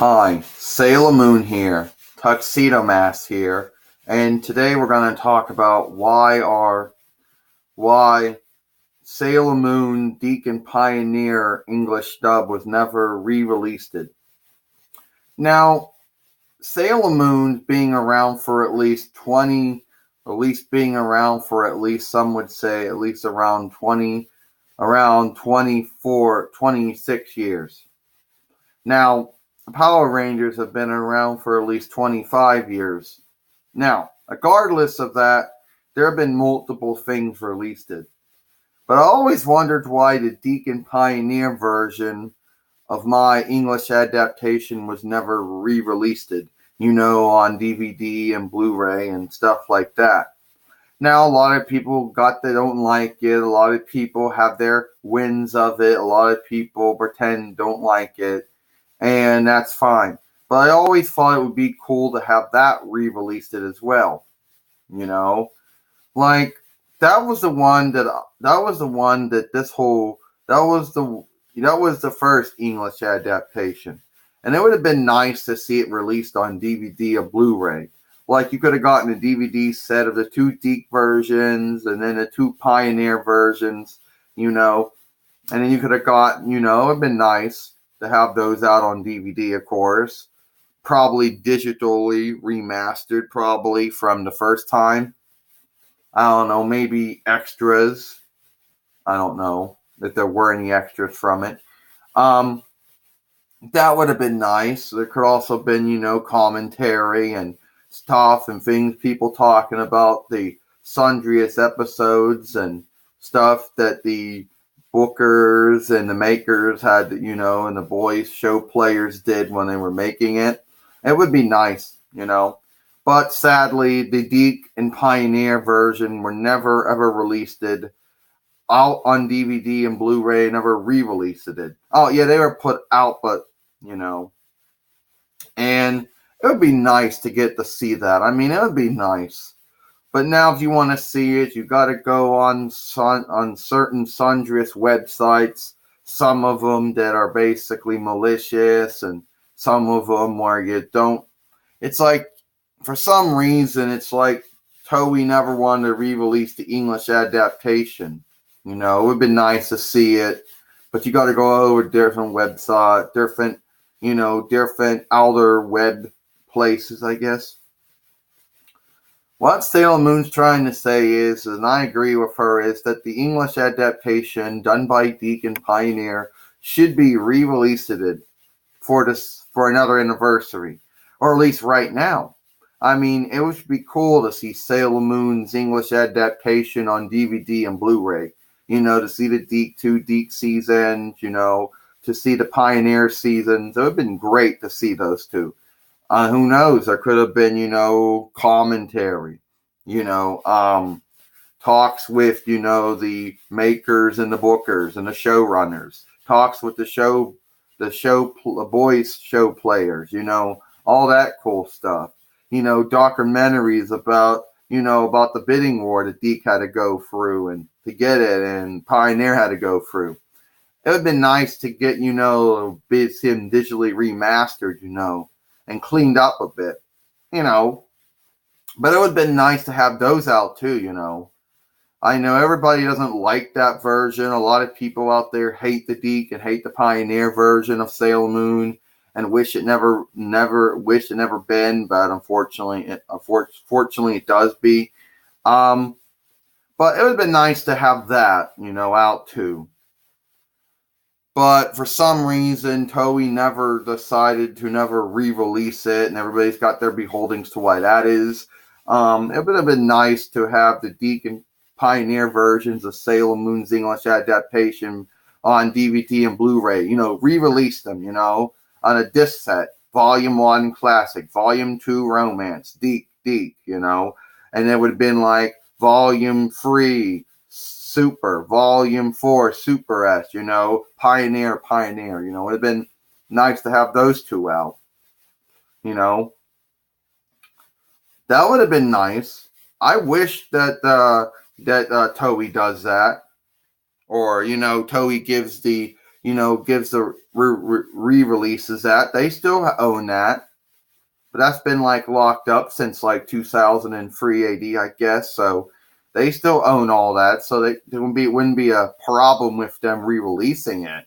Hi, Sailor Moon here, Tuxedo Mask here, and today we're going to talk about why Sailor Moon Deacon Pioneer English dub was never re-released. Now, Sailor Moon being around for at least some would say at least around 26 years. Now, the Power Rangers have been around for at least 25 years. Now, regardless of that, there have been multiple things released. But I always wondered why the Deacon Pioneer version of my English adaptation was never re-released, on DVD and Blu-ray and stuff like that. Now, a lot of people they don't like it. A lot of people have their wins of it. A lot of people pretend don't like it. And that's fine. But I always thought it would be cool to have that re-released as well. Like that was the first English adaptation. And it would have been nice to see it released on DVD or Blu-ray. Like you could have gotten a DVD set of the two Deke versions and then the two Pioneer versions, and then you could have got, it would have been nice to have those out on DVD, of course. Probably digitally remastered, probably from the first time. I don't know, maybe extras. I don't know if there were any extras from it. That would have been nice. There could also have been, commentary and stuff and things, people talking about the sundriest episodes and stuff that the bookers and the makers had, and the boys show players did when they were making it. It would be nice, But sadly, the Deke and Pioneer version were never ever released out on DVD and Blu-ray, never re-released it. Oh yeah, they were put out, but and it would be nice to get to see that. I mean, it would be nice. But now, if you want to see it, you got to go on certain sundress websites. Some of them that are basically malicious, and some of them where you don't. It's like, for some reason, it's like Toei never wanted to re-release the English adaptation. It would have been nice to see it, but you got to go over different websites, different outer web places, I guess. What Sailor Moon's trying to say is, and I agree with her, is that the English adaptation done by Deke and Pioneer should be re-released for another anniversary, or at least right now. I mean, it would be cool to see Sailor Moon's English adaptation on DVD and Blu-ray. To see the two Deke seasons, to see the Pioneer seasons. It would have been great to see those two. Who knows? There could have been, commentary, talks with, the makers and the bookers and the showrunners, talks with the boys show players, all that cool stuff. Documentaries about the bidding war that Deke had to go through and to get it, and Pioneer had to go through. It would have been nice to get, him digitally remastered, and cleaned up a bit, But it would have been nice to have those out too, I know everybody doesn't like that version. A lot of people out there hate the Deke and hate the Pioneer version of Sailor Moon and wish it never been, but unfortunately it does be. But it would have been nice to have that, out too. But for some reason, Toei never decided to never re-release it, and everybody's got their beholdings to why that is. It would have been nice to have the Deke and Pioneer versions of Sailor Moon's English adaptation on DVD and Blu-ray. Re-release them, on a disc set. Volume 1 Classic, Volume 2 Romance, Deke, and it would have been like Volume 3 Super, Volume 4 Super S, Pioneer. It would have been nice to have those two out. That would have been nice. I wish that Toei does that. Or, Toei gives the gives the re-releases that. They still own that. But that's been like locked up since like 2003 AD, I guess. So they still own all that. So it wouldn't be a problem with them re-releasing it,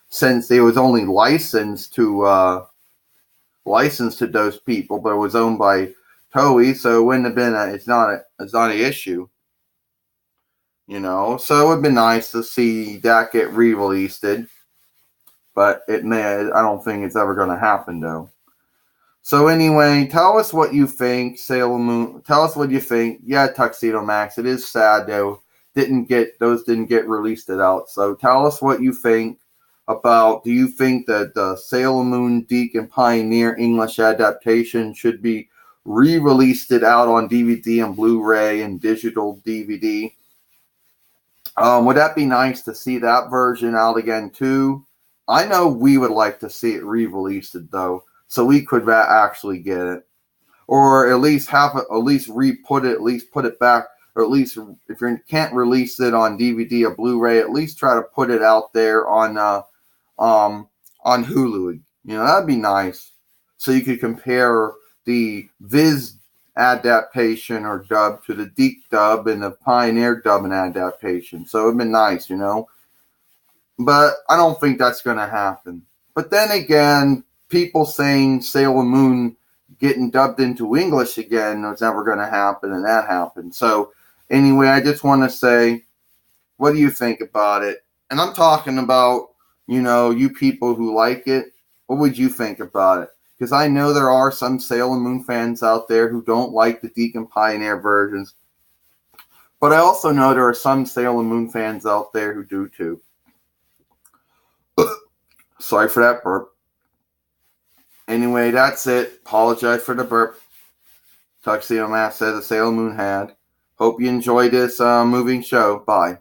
since it was only licensed to those people, but it was owned by Toei, so it wouldn't have been it's not an issue. So it would have been nice to see that get re-released, but I don't think it's ever going to happen though. So anyway, tell us what you think, Sailor Moon. Tell us what you think. Yeah, Tuxedo Max. It is sad though. Those didn't get released out. So tell us what you think about. Do you think that the Sailor Moon Deke and Pioneer English adaptation should be re-released out on DVD and Blu-ray and digital DVD? Would that be nice to see that version out again too? I know we would like to see it re-released though, so we could actually get it, or at least put it back, or at least if you can't release it on DVD or Blu-ray, at least try to put it out there on Hulu. That'd be nice, so you could compare the Viz adaptation or dub to the Deke dub and the Pioneer dub and adaptation. So it'd be nice, But I don't think that's going to happen. But then again, people saying Sailor Moon getting dubbed into English again was never going to happen, and that happened. So anyway, I just want to say, what do you think about it? And I'm talking about, you people who like it. What would you think about it? Because I know there are some Sailor Moon fans out there who don't like the Deke and Pioneer versions. But I also know there are some Sailor Moon fans out there who do too. Sorry for that burp. Anyway, that's it. Apologize for the burp. Tuxedo Mask said the Sailor Moon had. Hope you enjoyed this moving show. Bye.